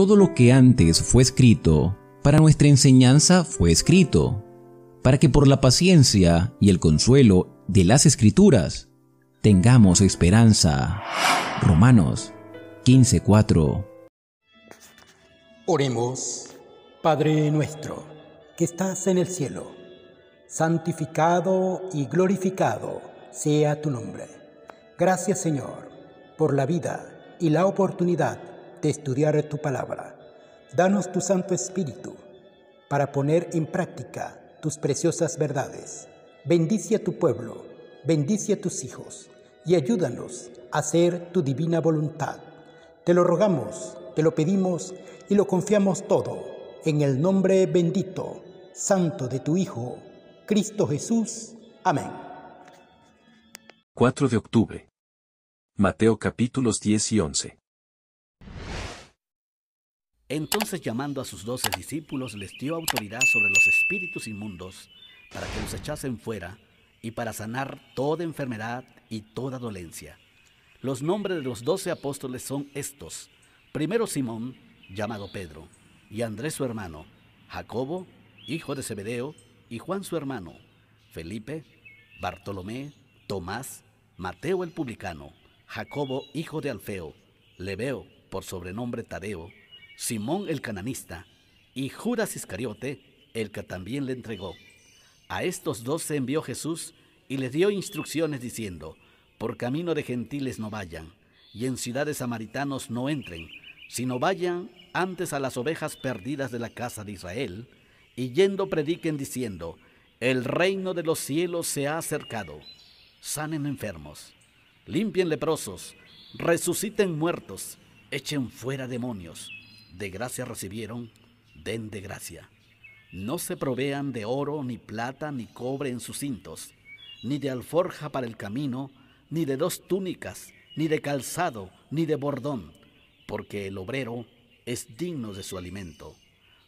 todo lo que antes fue escrito, para nuestra enseñanza fue escrito, para que por la paciencia y el consuelo de las Escrituras tengamos esperanza. Romanos 15:4. Oremos. Padre nuestro, que estás en el cielo, santificado y glorificado sea tu nombre. Gracias, Señor, por la vida y la oportunidad de estudiar tu palabra. Danos tu Santo Espíritu para poner en práctica tus preciosas verdades. Bendice a tu pueblo, bendice a tus hijos y ayúdanos a hacer tu divina voluntad. Te lo rogamos, te lo pedimos y lo confiamos todo en el nombre bendito, santo de tu Hijo, Cristo Jesús. Amén. 4 de octubre. Mateo capítulos 10 y 11. Entonces, llamando a sus 12 discípulos, les dio autoridad sobre los espíritus inmundos para que los echasen fuera y para sanar toda enfermedad y toda dolencia. Los nombres de los 12 apóstoles son estos: primero Simón, llamado Pedro, y Andrés su hermano, Jacobo, hijo de Zebedeo, y Juan su hermano, Felipe, Bartolomé, Tomás, Mateo el publicano, Jacobo hijo de Alfeo, Lebeo por sobrenombre Tadeo, Simón el cananista, y Judas Iscariote, el que también le entregó. A estos 12 envió Jesús y les dio instrucciones diciendo: por camino de gentiles no vayan, y en ciudades samaritanos no entren, sino vayan antes a las ovejas perdidas de la casa de Israel, y yendo prediquen diciendo: el reino de los cielos se ha acercado. Sanen enfermos, limpien leprosos, resuciten muertos, echen fuera demonios. De gracia recibieron, den de gracia. No se provean de oro, ni plata, ni cobre en sus cintos, ni de alforja para el camino, ni de 2 túnicas, ni de calzado, ni de bordón, porque el obrero es digno de su alimento.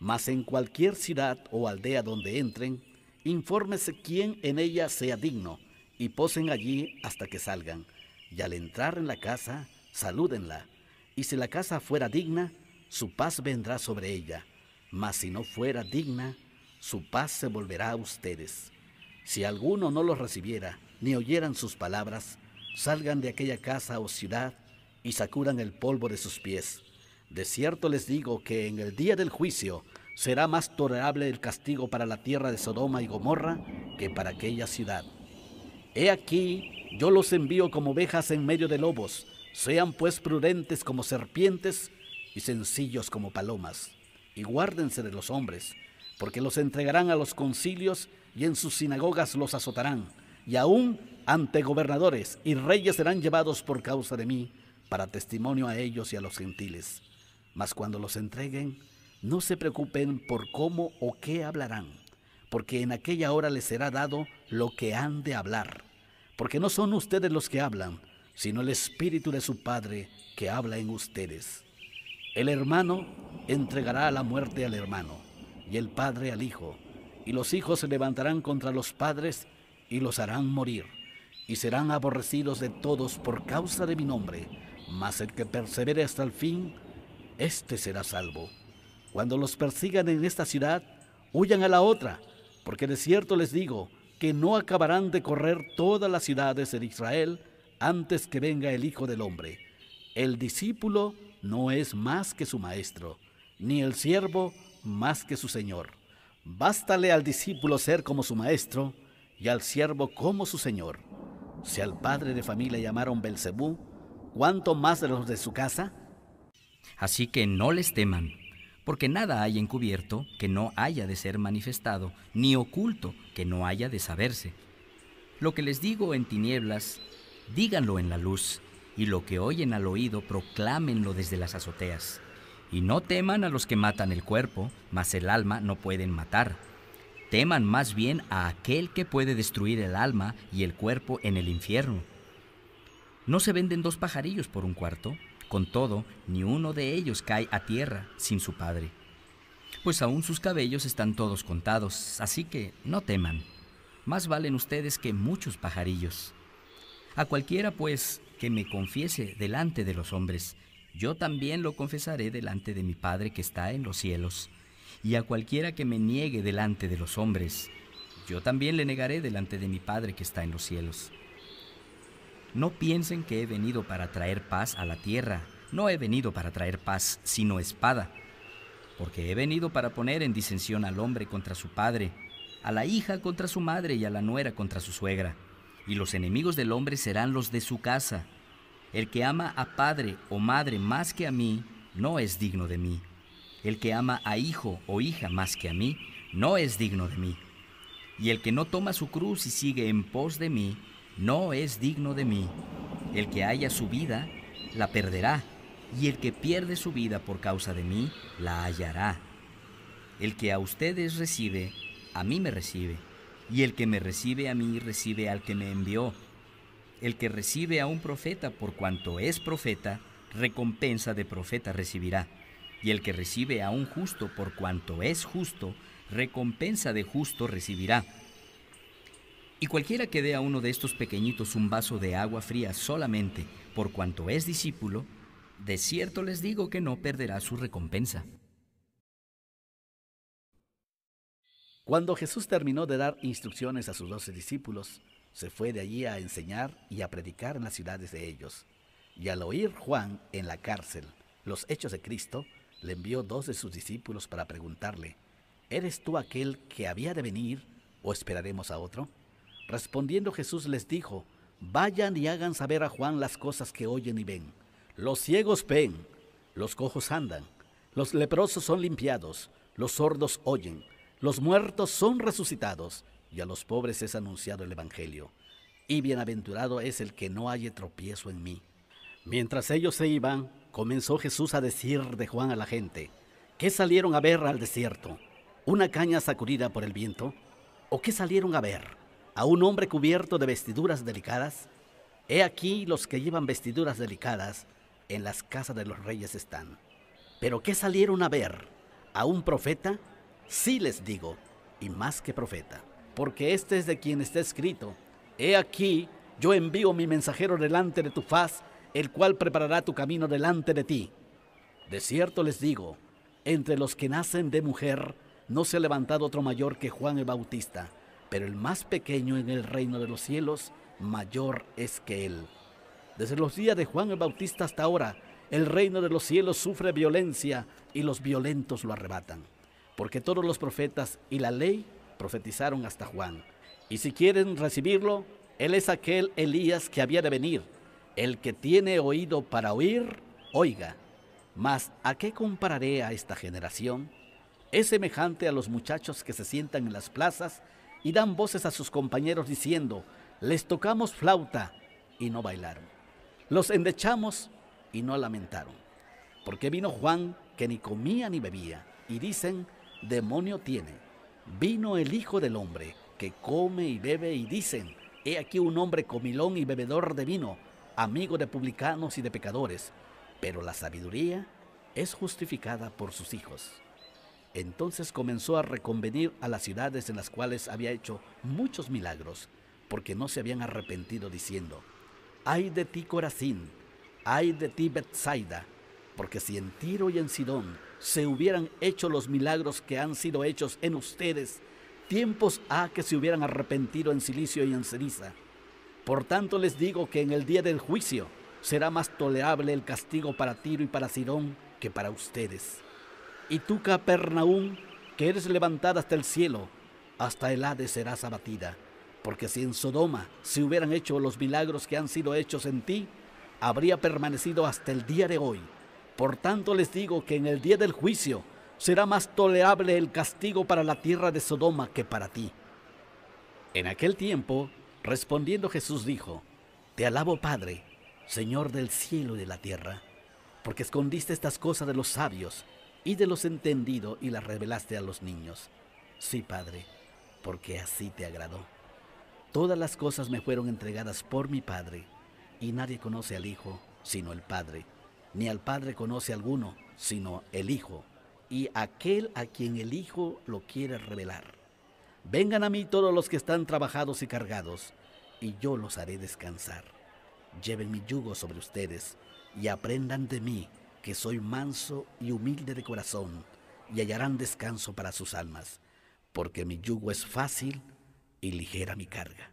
Mas en cualquier ciudad o aldea donde entren, infórmese quién en ella sea digno, y posen allí hasta que salgan. Y al entrar en la casa, salúdenla. Y si la casa fuera digna, su paz vendrá sobre ella. Mas si no fuera digna, su paz se volverá a ustedes. Si alguno no los recibiera, ni oyeran sus palabras, salgan de aquella casa o ciudad y sacudan el polvo de sus pies. De cierto les digo que en el día del juicio será más tolerable el castigo para la tierra de Sodoma y Gomorra que para aquella ciudad. He aquí, yo los envío como ovejas en medio de lobos. Sean pues prudentes como serpientes y sencillos como palomas. Y guárdense de los hombres, porque los entregarán a los concilios y en sus sinagogas los azotarán. Y aún ante gobernadores y reyes serán llevados por causa de mí, para testimonio a ellos y a los gentiles. Mas cuando los entreguen, no se preocupen por cómo o qué hablarán, porque en aquella hora les será dado lo que han de hablar. Porque no son ustedes los que hablan, sino el Espíritu de su Padre que habla en ustedes. El hermano entregará a la muerte al hermano, y el padre al hijo, y los hijos se levantarán contra los padres y los harán morir, y serán aborrecidos de todos por causa de mi nombre, mas el que persevere hasta el fin, éste será salvo. Cuando los persigan en esta ciudad, huyan a la otra, porque de cierto les digo que no acabarán de correr todas las ciudades de Israel antes que venga el Hijo del Hombre. El discípulo no es más que su maestro, ni el siervo más que su señor. Bástale al discípulo ser como su maestro y al siervo como su señor. Si al padre de familia llamaron Belcebú, ¿cuánto más de los de su casa? Así que no les teman, porque nada hay encubierto que no haya de ser manifestado, ni oculto que no haya de saberse. Lo que les digo en tinieblas, díganlo en la luz, y lo que oyen al oído, proclámenlo desde las azoteas. Y no teman a los que matan el cuerpo, mas el alma no pueden matar. Teman más bien a aquel que puede destruir el alma y el cuerpo en el infierno. ¿No se venden 2 pajarillos por un cuarto? Con todo, ni uno de ellos cae a tierra sin su padre. Pues aún sus cabellos están todos contados, así que no teman. Más valen ustedes que muchos pajarillos. A cualquiera, pues, que me confiese delante de los hombres, yo también lo confesaré delante de mi Padre que está en los cielos. Y a cualquiera que me niegue delante de los hombres, yo también le negaré delante de mi Padre que está en los cielos. No piensen que he venido para traer paz a la tierra. No he venido para traer paz, sino espada. Porque he venido para poner en disensión al hombre contra su padre, a la hija contra su madre y a la nuera contra su suegra. Y los enemigos del hombre serán los de su casa. El que ama a padre o madre más que a mí, no es digno de mí. El que ama a hijo o hija más que a mí, no es digno de mí. Y el que no toma su cruz y sigue en pos de mí, no es digno de mí. El que haya su vida, la perderá, y el que pierde su vida por causa de mí, la hallará. El que a ustedes recibe, a mí me recibe, y el que me recibe a mí, recibe al que me envió. El que recibe a un profeta por cuanto es profeta, recompensa de profeta recibirá. Y el que recibe a un justo por cuanto es justo, recompensa de justo recibirá. Y cualquiera que dé a uno de estos pequeñitos un vaso de agua fría solamente por cuanto es discípulo, de cierto les digo que no perderá su recompensa. Cuando Jesús terminó de dar instrucciones a sus 12 discípulos, se fue de allí a enseñar y a predicar en las ciudades de ellos. Y al oír Juan en la cárcel los hechos de Cristo, le envió 2 de sus discípulos para preguntarle: ¿eres tú aquel que había de venir o esperaremos a otro? Respondiendo Jesús les dijo: vayan y hagan saber a Juan las cosas que oyen y ven. Los ciegos ven, los cojos andan, los leprosos son limpiados, los sordos oyen, los muertos son resucitados, y a los pobres es anunciado el Evangelio. Y bienaventurado es el que no halle tropiezo en mí. Mientras ellos se iban, comenzó Jesús a decir de Juan a la gente: ¿qué salieron a ver al desierto? ¿Una caña sacudida por el viento? ¿O qué salieron a ver? ¿A un hombre cubierto de vestiduras delicadas? He aquí los que llevan vestiduras delicadas, en las casas de los reyes están. ¿Pero qué salieron a ver? ¿A un profeta? Sí les digo, y más que profeta, porque este es de quien está escrito: he aquí, yo envío mi mensajero delante de tu faz, el cual preparará tu camino delante de ti. De cierto les digo, entre los que nacen de mujer, no se ha levantado otro mayor que Juan el Bautista, pero el más pequeño en el reino de los cielos, mayor es que él. Desde los días de Juan el Bautista hasta ahora, el reino de los cielos sufre violencia y los violentos lo arrebatan. Porque todos los profetas y la ley profetizaron hasta Juan. Y si quieren recibirlo, él es aquel Elías que había de venir. El que tiene oído para oír, oiga. Mas, ¿a qué compararé a esta generación? Es semejante a los muchachos que se sientan en las plazas y dan voces a sus compañeros diciendo: les tocamos flauta, y no bailaron. Los endechamos, y no lamentaron. Porque vino Juan, que ni comía ni bebía, y dicen: demonio tiene. Vino el Hijo del Hombre, que come y bebe, y dicen: he aquí un hombre comilón y bebedor de vino, amigo de publicanos y de pecadores. Pero la sabiduría es justificada por sus hijos. Entonces comenzó a reconvenir a las ciudades en las cuales había hecho muchos milagros, porque no se habían arrepentido, diciendo: ay de ti, Corazín, ay de ti, Betsaida, porque si en Tiro y en Sidón se hubieran hecho los milagros que han sido hechos en ustedes, tiempos ha que se hubieran arrepentido en silicio y en ceniza. Por tanto les digo que en el día del juicio será más tolerable el castigo para Tiro y para Sidón que para ustedes. Y tú, Capernaum, que eres levantada hasta el cielo, hasta el Hades serás abatida. Porque si en Sodoma se hubieran hecho los milagros que han sido hechos en ti, habría permanecido hasta el día de hoy. Por tanto les digo que en el día del juicio será más tolerable el castigo para la tierra de Sodoma que para ti. En aquel tiempo, respondiendo Jesús dijo: te alabo, Padre, Señor del cielo y de la tierra, porque escondiste estas cosas de los sabios y de los entendidos y las revelaste a los niños. Sí, Padre, porque así te agradó. Todas las cosas me fueron entregadas por mi Padre, y nadie conoce al Hijo sino el Padre, ni al Padre conoce alguno sino el Hijo, y aquel a quien el Hijo lo quiere revelar. Vengan a mí todos los que están trabajados y cargados, y yo los haré descansar. Lleven mi yugo sobre ustedes, y aprendan de mí, que soy manso y humilde de corazón, y hallarán descanso para sus almas, porque mi yugo es fácil y ligera mi carga.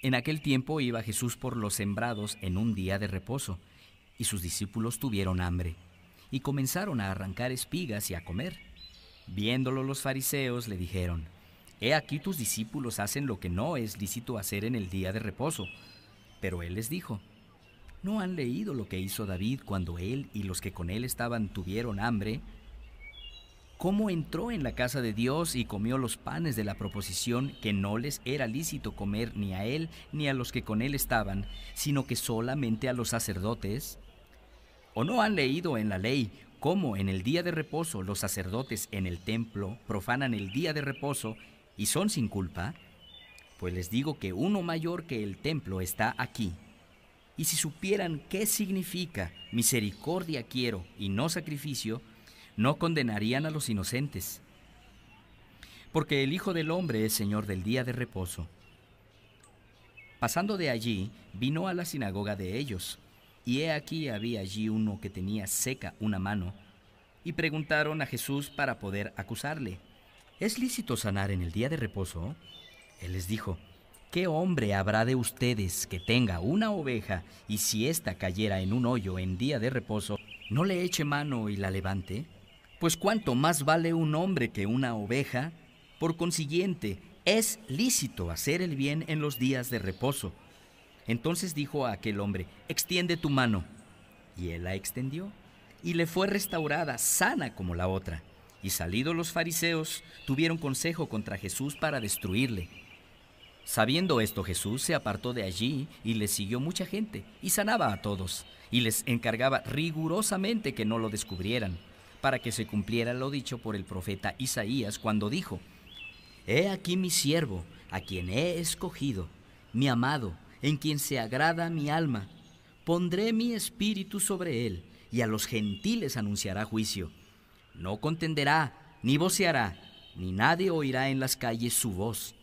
En aquel tiempo iba Jesús por los sembrados en un día de reposo, y sus discípulos tuvieron hambre, y comenzaron a arrancar espigas y a comer. Viéndolo los fariseos le dijeron: «He aquí tus discípulos hacen lo que no es lícito hacer en el día de reposo». Pero él les dijo: ¿no han leído lo que hizo David cuando él y los que con él estaban tuvieron hambre? ¿Cómo entró en la casa de Dios y comió los panes de la proposición que no les era lícito comer ni a él ni a los que con él estaban, sino que solamente a los sacerdotes? ¿O no han leído en la ley cómo en el día de reposo los sacerdotes en el templo profanan el día de reposo y son sin culpa? Pues les digo que uno mayor que el templo está aquí. Y si supieran qué significa misericordia quiero y no sacrificio, no condenarían a los inocentes. Porque el Hijo del Hombre es Señor del día de reposo. Pasando de allí, vino a la sinagoga de ellos, y he aquí había allí uno que tenía seca una mano, y preguntaron a Jesús para poder acusarle: ¿es lícito sanar en el día de reposo? Él les dijo: ¿qué hombre habrá de ustedes que tenga una oveja, y si ésta cayera en un hoyo en día de reposo, no le eche mano y la levante? Pues cuánto más vale un hombre que una oveja. Por consiguiente, es lícito hacer el bien en los días de reposo. Entonces dijo a aquel hombre: extiende tu mano. Y él la extendió, y le fue restaurada, sana como la otra. Y salidos los fariseos, tuvieron consejo contra Jesús para destruirle. Sabiendo esto, Jesús se apartó de allí y le siguió mucha gente, y sanaba a todos, y les encargaba rigurosamente que no lo descubrieran, para que se cumpliera lo dicho por el profeta Isaías cuando dijo: «He aquí mi siervo, a quien he escogido, mi amado, en quien se agrada mi alma. Pondré mi espíritu sobre él, y a los gentiles anunciará juicio. No contenderá, ni voceará, ni nadie oirá en las calles su voz.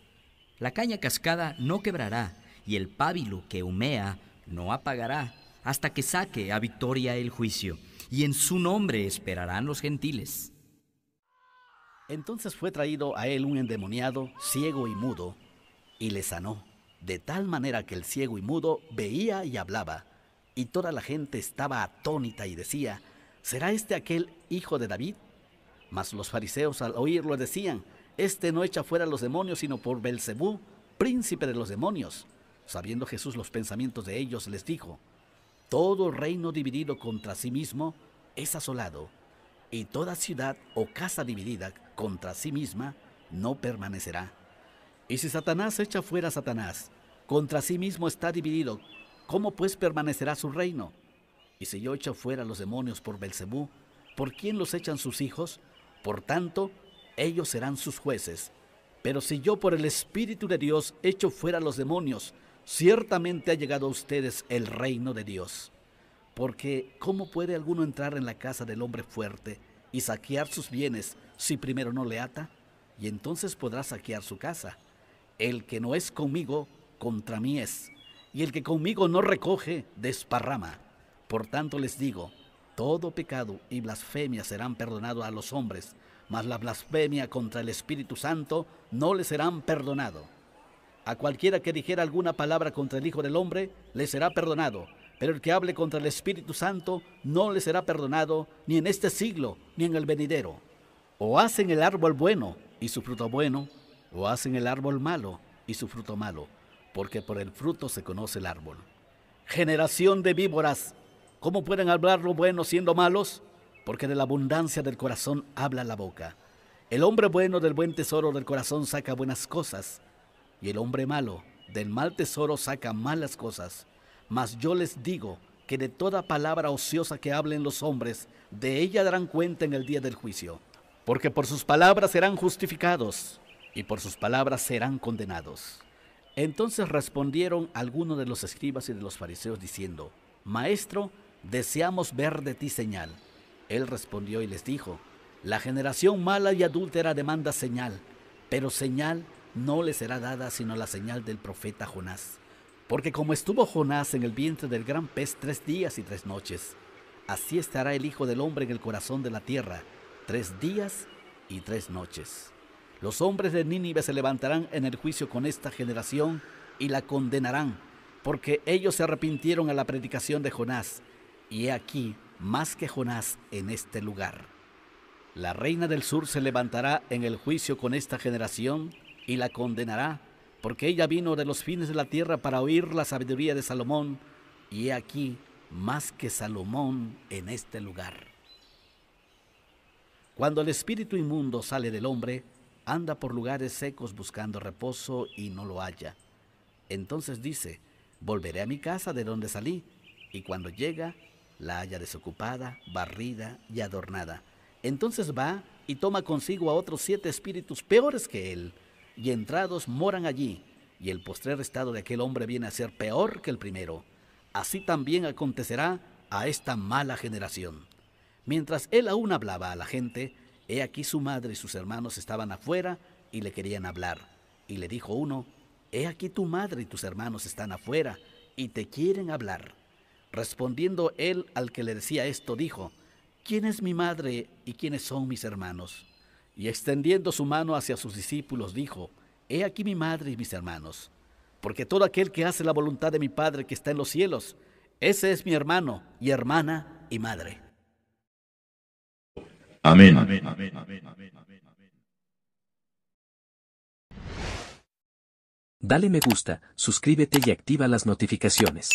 La caña cascada no quebrará, y el pábilo que humea no apagará, hasta que saque a victoria el juicio, y en su nombre esperarán los gentiles». Entonces fue traído a él un endemoniado, ciego y mudo, y le sanó, de tal manera que el ciego y mudo veía y hablaba, y toda la gente estaba atónita y decía: ¿será este aquel hijo de David? Mas los fariseos al oírlo decían: este no echa fuera los demonios, sino por Belcebú, príncipe de los demonios. Sabiendo Jesús los pensamientos de ellos, les dijo: todo reino dividido contra sí mismo es asolado, y toda ciudad o casa dividida contra sí misma no permanecerá. Y si Satanás echa fuera a Satanás, contra sí mismo está dividido, ¿cómo pues permanecerá su reino? Y si yo echo fuera los demonios por Belcebú, ¿por quién los echan sus hijos? Por tanto, ellos serán sus jueces. Pero si yo por el Espíritu de Dios echo fuera los demonios, ciertamente ha llegado a ustedes el reino de Dios. Porque ¿cómo puede alguno entrar en la casa del hombre fuerte y saquear sus bienes si primero no le ata? Y entonces podrá saquear su casa. El que no es conmigo, contra mí es, y el que conmigo no recoge, desparrama. Por tanto les digo, todo pecado y blasfemia serán perdonados a los hombres, mas la blasfemia contra el Espíritu Santo no le serán perdonado. A cualquiera que dijera alguna palabra contra el Hijo del Hombre, le será perdonado, pero el que hable contra el Espíritu Santo no le será perdonado, ni en este siglo, ni en el venidero. O hacen el árbol bueno y su fruto bueno, o hacen el árbol malo y su fruto malo, porque por el fruto se conoce el árbol. Generación de víboras, ¿cómo pueden hablar lo bueno siendo malos? Porque de la abundancia del corazón habla la boca. El hombre bueno del buen tesoro del corazón saca buenas cosas, y el hombre malo del mal tesoro saca malas cosas. Mas yo les digo que de toda palabra ociosa que hablen los hombres, de ella darán cuenta en el día del juicio. Porque por sus palabras serán justificados, y por sus palabras serán condenados. Entonces respondieron algunos de los escribas y de los fariseos diciendo: Maestro, deseamos ver de ti señal. Él respondió y les dijo: la generación mala y adúltera demanda señal, pero señal no le será dada sino la señal del profeta Jonás. Porque como estuvo Jonás en el vientre del gran pez 3 días y 3 noches, así estará el Hijo del Hombre en el corazón de la tierra 3 días y 3 noches. Los hombres de Nínive se levantarán en el juicio con esta generación y la condenarán, porque ellos se arrepintieron a la predicación de Jonás, y he aquí más que Jonás en este lugar. La reina del sur se levantará en el juicio con esta generación y la condenará, porque ella vino de los fines de la tierra para oír la sabiduría de Salomón, y he aquí más que Salomón en este lugar. Cuando el espíritu inmundo sale del hombre, anda por lugares secos buscando reposo y no lo halla. Entonces dice: volveré a mi casa de donde salí, y cuando llega, la halla desocupada, barrida y adornada. Entonces va y toma consigo a otros 7 espíritus peores que él, y entrados moran allí, y el postrer estado de aquel hombre viene a ser peor que el primero. Así también acontecerá a esta mala generación. Mientras él aún hablaba a la gente, he aquí su madre y sus hermanos estaban afuera y le querían hablar. Y le dijo uno: he aquí tu madre y tus hermanos están afuera y te quieren hablar. Respondiendo él al que le decía esto, dijo: ¿quién es mi madre y quiénes son mis hermanos? Y extendiendo su mano hacia sus discípulos, dijo: he aquí mi madre y mis hermanos. Porque todo aquel que hace la voluntad de mi Padre que está en los cielos, ese es mi hermano y hermana y madre. Amén. Dale me gusta, suscríbete y activa las notificaciones.